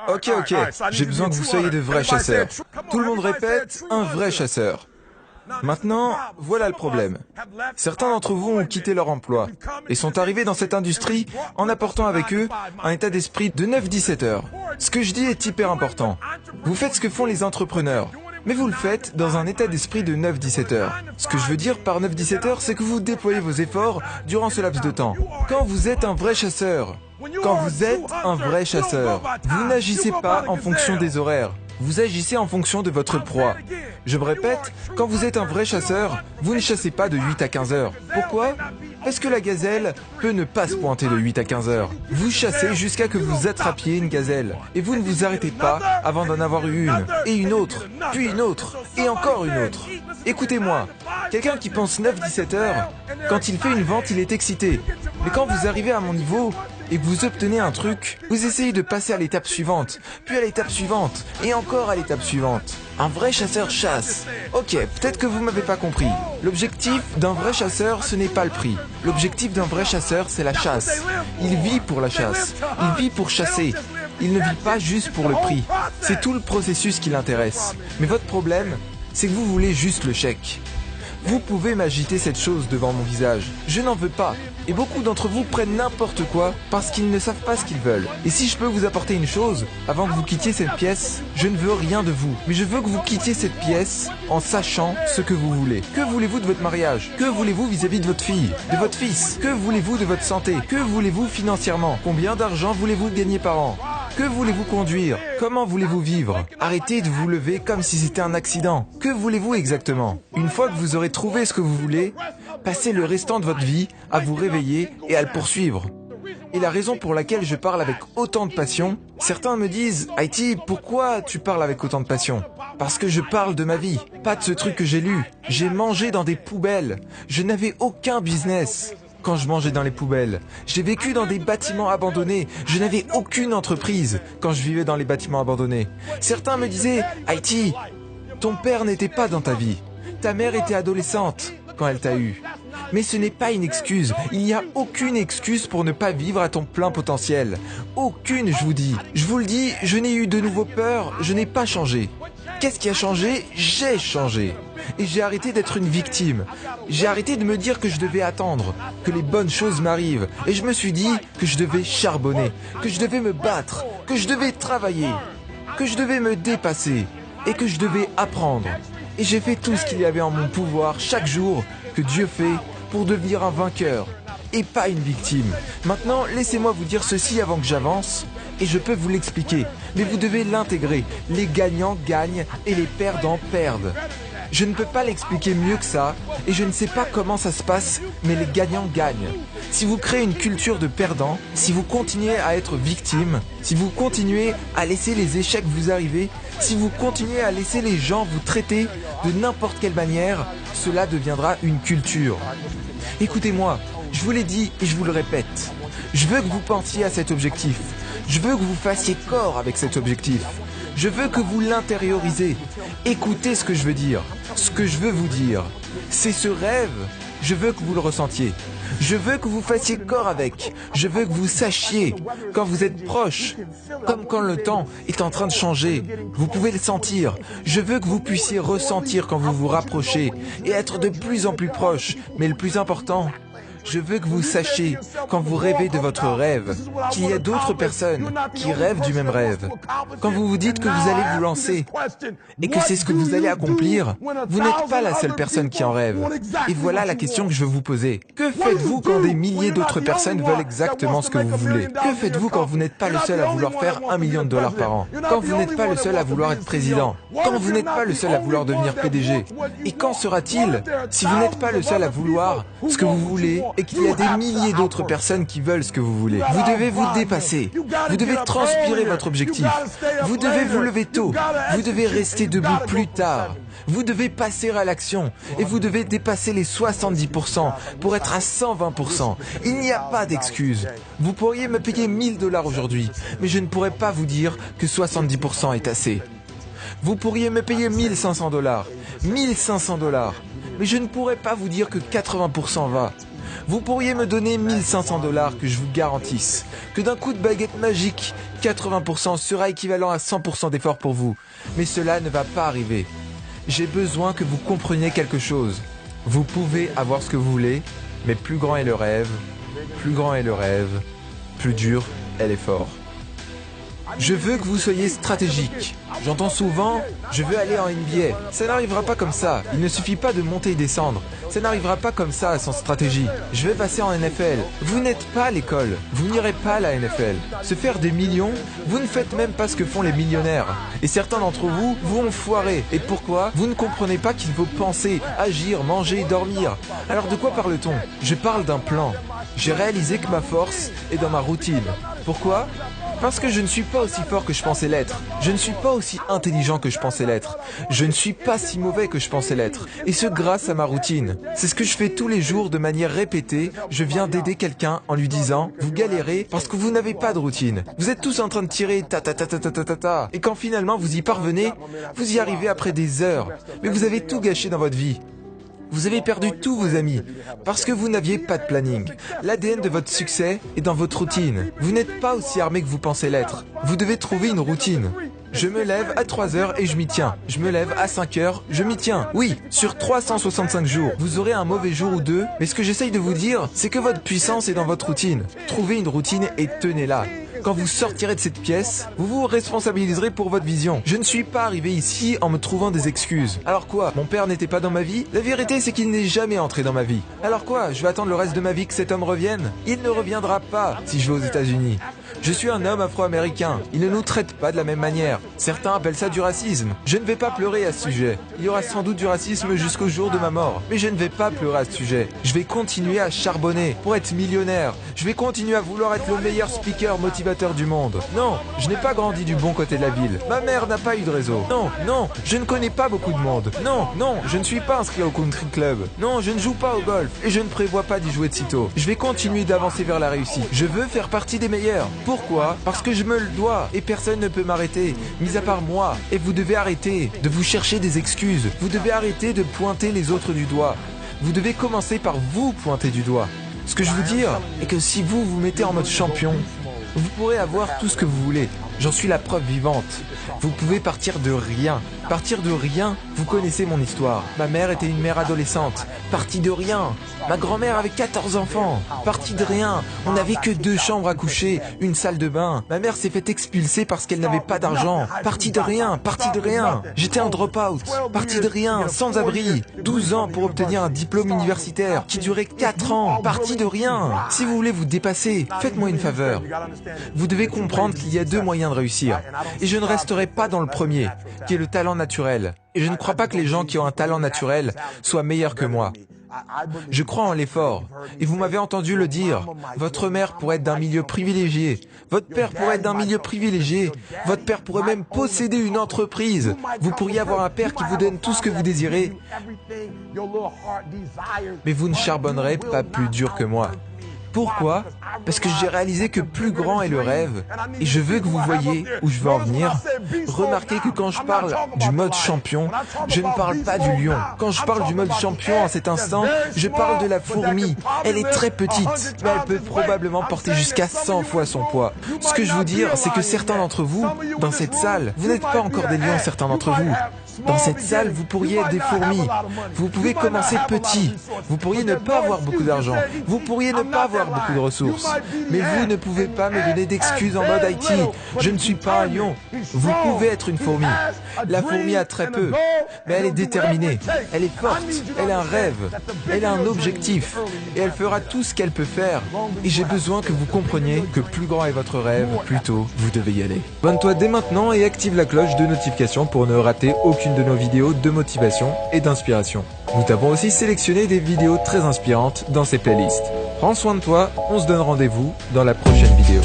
Ok, j'ai besoin que vous soyez de vrais chasseurs. Tout le monde répète, un vrai chasseur. Maintenant, voilà le problème. Certains d'entre vous ont quitté leur emploi et sont arrivés dans cette industrie en apportant avec eux un état d'esprit de 9-17 heures. Ce que je dis est hyper important. Vous faites ce que font les entrepreneurs, mais vous le faites dans un état d'esprit de 9-17 heures. Ce que je veux dire par 9-17 heures, c'est que vous déployez vos efforts durant ce laps de temps. Quand vous êtes un vrai chasseur, vous n'agissez pas en fonction des horaires. Vous agissez en fonction de votre proie. Je me répète, quand vous êtes un vrai chasseur, vous ne chassez pas de 8 à 15 heures. Pourquoi ? Parce que la gazelle peut ne pas se pointer de 8 à 15 heures. Vous chassez jusqu'à que vous attrapiez une gazelle. Et vous ne vous arrêtez pas avant d'en avoir eu une, et une autre, puis une autre, et encore une autre. Écoutez-moi, quelqu'un qui pense 9-17 heures, quand il fait une vente, il est excité. Mais quand vous arrivez à mon niveau, et que vous obtenez un truc, vous essayez de passer à l'étape suivante, puis à l'étape suivante, et encore à l'étape suivante. Un vrai chasseur chasse. Ok, peut-être que vous m'avez pas compris. L'objectif d'un vrai chasseur, ce n'est pas le prix. L'objectif d'un vrai chasseur, c'est la chasse. Il vit pour la chasse. Il vit pour chasser. Il ne vit pas juste pour le prix. C'est tout le processus qui l'intéresse. Mais votre problème, c'est que vous voulez juste le chèque. Vous pouvez m'agiter cette chose devant mon visage. Je n'en veux pas. Et beaucoup d'entre vous prennent n'importe quoi parce qu'ils ne savent pas ce qu'ils veulent. Et si je peux vous apporter une chose, avant que vous quittiez cette pièce, je ne veux rien de vous. Mais je veux que vous quittiez cette pièce en sachant ce que vous voulez. Que voulez-vous de votre mariage ? Que voulez-vous vis-à-vis de votre fille ? De votre fils ? Que voulez-vous de votre santé ? Que voulez-vous financièrement ? Combien d'argent voulez-vous gagner par an ? Que voulez-vous conduire ? Comment voulez-vous vivre ? Arrêtez de vous lever comme si c'était un accident. Que voulez-vous exactement ? Une fois que vous aurez trouvé ce que vous voulez, passez le restant de votre vie à vous réveiller et à le poursuivre. Et la raison pour laquelle je parle avec autant de passion, certains me disent « Haïti, pourquoi tu parles avec autant de passion ?» Parce que je parle de ma vie, pas de ce truc que j'ai lu. J'ai mangé dans des poubelles. Je n'avais aucun business quand je mangeais dans les poubelles. J'ai vécu dans des bâtiments abandonnés. Je n'avais aucune entreprise quand je vivais dans les bâtiments abandonnés. Certains me disaient « Haïti, ton père n'était pas dans ta vie. Ta mère était adolescente quand elle t'a eu. » Mais ce n'est pas une excuse. Il n'y a aucune excuse pour ne pas vivre à ton plein potentiel. Aucune, je vous dis. Je vous le dis, je n'ai eu de nouveau peur, je n'ai pas changé. Qu'est-ce qui a changé ? J'ai changé. Et j'ai arrêté d'être une victime. J'ai arrêté de me dire que je devais attendre, que les bonnes choses m'arrivent. Et je me suis dit que je devais charbonner, que je devais me battre, que je devais travailler, que je devais me dépasser et que je devais apprendre. Et j'ai fait tout ce qu'il y avait en mon pouvoir chaque jour que Dieu fait pour devenir un vainqueur et pas une victime. Maintenant, laissez-moi vous dire ceci avant que j'avance et je peux vous l'expliquer. Mais vous devez l'intégrer. Les gagnants gagnent et les perdants perdent. Je ne peux pas l'expliquer mieux que ça et je ne sais pas comment ça se passe, mais les gagnants gagnent. Si vous créez une culture de perdants, si vous continuez à être victime, si vous continuez à laisser les échecs vous arriver, si vous continuez à laisser les gens vous traiter de n'importe quelle manière, cela deviendra une culture. Écoutez-moi, je vous l'ai dit et je vous le répète. Je veux que vous pensiez à cet objectif. Je veux que vous fassiez corps avec cet objectif. Je veux que vous l'intériorisez. Écoutez ce que je veux dire. Ce que je veux vous dire, c'est ce rêve. Je veux que vous le ressentiez. Je veux que vous fassiez corps avec. Je veux que vous sachiez quand vous êtes proche, comme quand le temps est en train de changer. Vous pouvez le sentir. Je veux que vous puissiez ressentir quand vous vous rapprochez et être de plus en plus proche. Mais le plus important, je veux que vous sachiez, quand vous rêvez de votre rêve, qu'il y a d'autres personnes qui rêvent du même rêve. Quand vous vous dites que vous allez vous lancer et que c'est ce que vous allez accomplir, vous n'êtes pas la seule personne qui en rêve. Et voilà la question que je veux vous poser. Que faites-vous quand des milliers d'autres personnes veulent exactement ce que vous voulez ? Que faites-vous quand vous n'êtes pas le seul à vouloir faire $1 million par an ? Quand vous n'êtes pas le seul à vouloir être président ? Quand vous n'êtes pas le seul à vouloir devenir PDG ? Et quand sera-t-il si vous n'êtes pas le seul à vouloir ce que vous voulez et qu'il y a des milliers d'autres personnes qui veulent ce que vous voulez? Vous devez vous dépasser. Vous devez transpirer votre objectif. Vous devez vous lever tôt. Vous devez rester debout plus tard. Vous devez passer à l'action et vous devez dépasser les 70% pour être à 120%. Il n'y a pas d'excuse. Vous pourriez me payer $1000 aujourd'hui, mais je ne pourrais pas vous dire que 70% est assez. Vous pourriez me payer $1500, $1500, mais je ne pourrais pas vous dire que 80% va. Vous pourriez me donner $1500 que je vous garantisse, que d'un coup de baguette magique, 80% sera équivalent à 100% d'effort pour vous. Mais cela ne va pas arriver. J'ai besoin que vous compreniez quelque chose. Vous pouvez avoir ce que vous voulez, mais plus grand est le rêve, plus grand est le rêve, plus dur est l'effort. Je veux que vous soyez stratégique. J'entends souvent, je veux aller en NBA. Ça n'arrivera pas comme ça. Il ne suffit pas de monter et descendre. Ça n'arrivera pas comme ça sans stratégie. Je vais passer en NFL. Vous n'êtes pas à l'école. Vous n'irez pas à la NFL. Se faire des millions, vous ne faites même pas ce que font les millionnaires. Et certains d'entre vous vont foirer. Et pourquoi? Vous ne comprenez pas qu'il faut penser, agir, manger, dormir. Alors de quoi parle-t-on? Je parle d'un plan. J'ai réalisé que ma force est dans ma routine. Pourquoi? Parce que je ne suis pas aussi fort que je pensais l'être. Je ne suis pas aussi intelligent que je pensais l'être. Je ne suis pas si mauvais que je pensais l'être. Et ce grâce à ma routine. C'est ce que je fais tous les jours de manière répétée. Je viens d'aider quelqu'un en lui disant « Vous galérez parce que vous n'avez pas de routine. Vous êtes tous en train de tirer ta ta ta ta ta ta ta ta. Et quand finalement vous y parvenez, vous y arrivez après des heures. Mais vous avez tout gâché dans votre vie. Vous avez perdu tous vos amis parce que vous n'aviez pas de planning. L'ADN de votre succès est dans votre routine. Vous n'êtes pas aussi armé que vous pensez l'être. Vous devez trouver une routine. Je me lève à 3 heures et je m'y tiens. Je me lève à 5 heures, je m'y tiens. Oui, sur 365 jours, vous aurez un mauvais jour ou deux, mais ce que j'essaye de vous dire, c'est que votre puissance est dans votre routine. Trouvez une routine et tenez-la. Quand vous sortirez de cette pièce, vous vous responsabiliserez pour votre vision. Je ne suis pas arrivé ici en me trouvant des excuses. Alors quoi? Mon père n'était pas dans ma vie? La vérité, c'est qu'il n'est jamais entré dans ma vie. Alors quoi? Je vais attendre le reste de ma vie que cet homme revienne? Il ne reviendra pas si je vais aux États-Unis. Je suis un homme afro-américain. Il ne nous traite pas de la même manière. Certains appellent ça du racisme. Je ne vais pas pleurer à ce sujet. Il y aura sans doute du racisme jusqu'au jour de ma mort. Mais je ne vais pas pleurer à ce sujet. Je vais continuer à charbonner pour être millionnaire. Je vais continuer à vouloir être le meilleur speaker motivateur du monde. Non, je n'ai pas grandi du bon côté de la ville. Ma mère n'a pas eu de réseau. Non, je ne connais pas beaucoup de monde. Non, je ne suis pas inscrit au country club. Non, je ne joue pas au golf. Et je ne prévois pas d'y jouer de sitôt. Je vais continuer d'avancer vers la réussite. Je veux faire partie des meilleurs. Pourquoi? Parce que je me le dois et personne ne peut m'arrêter, mis à part moi. Et vous devez arrêter de vous chercher des excuses. Vous devez arrêter de pointer les autres du doigt. Vous devez commencer par vous pointer du doigt. Ce que je veux dire est que si vous vous mettez en mode champion, vous pourrez avoir tout ce que vous voulez. J'en suis la preuve vivante. Vous pouvez partir de rien. Partir de rien, vous connaissez mon histoire. Ma mère était une mère adolescente. Partie de rien. Ma grand-mère avait 14 enfants. Partie de rien. On n'avait que 2 chambres à coucher, une salle de bain. Ma mère s'est fait expulser parce qu'elle n'avait pas d'argent. Partie de rien. J'étais un drop-out. Partie de rien, sans abri. 12 ans pour obtenir un diplôme universitaire qui durait 4 ans. Partie de rien. Si vous voulez vous dépasser, faites-moi une faveur. Vous devez comprendre qu'il y a 2 moyens de réussir. Et je ne resterai pas dans le premier, qui est le talent naturel. Et je ne crois pas que les gens qui ont un talent naturel soient meilleurs que moi. Je crois en l'effort. Et vous m'avez entendu le dire. Votre mère pourrait être d'un milieu privilégié. Votre père pourrait être d'un milieu privilégié. Votre père pourrait même posséder une entreprise. Vous pourriez avoir un père qui vous donne tout ce que vous désirez. Mais vous ne charbonnerez pas plus dur que moi. Pourquoi? Parce que j'ai réalisé que plus grand est le rêve. Et je veux que vous voyez où je veux en venir. Remarquez que quand je parle du mode champion, je ne parle pas du lion. Quand je parle du mode champion en cet instant, je parle de la fourmi. Elle est très petite, mais elle peut probablement porter jusqu'à 100 fois son poids. Ce que je veux dire, c'est que certains d'entre vous, dans cette salle, vous n'êtes pas encore des lions, certains d'entre vous. Dans cette salle, vous pourriez être des fourmis. Vous pouvez commencer petit. Vous pourriez ne pas avoir beaucoup d'argent. Vous pourriez ne pas avoir beaucoup de ressources. Mais vous ne pouvez pas me donner d'excuses en mode IT. Je ne suis pas un lion. Vous pouvez être une fourmi. La fourmi a très peu, mais elle est déterminée. Elle est forte. Elle a un rêve. Elle a un objectif. Et elle fera tout ce qu'elle peut faire. Et j'ai besoin que vous compreniez que plus grand est votre rêve, plus tôt vous devez y aller. Abonne-toi dès maintenant et active la cloche de notification pour ne rater aucune de nos vidéos de motivation et d'inspiration. Nous t'avons aussi sélectionné des vidéos très inspirantes dans ces playlists. Prends soin de toi, on se donne rendez-vous dans la prochaine vidéo.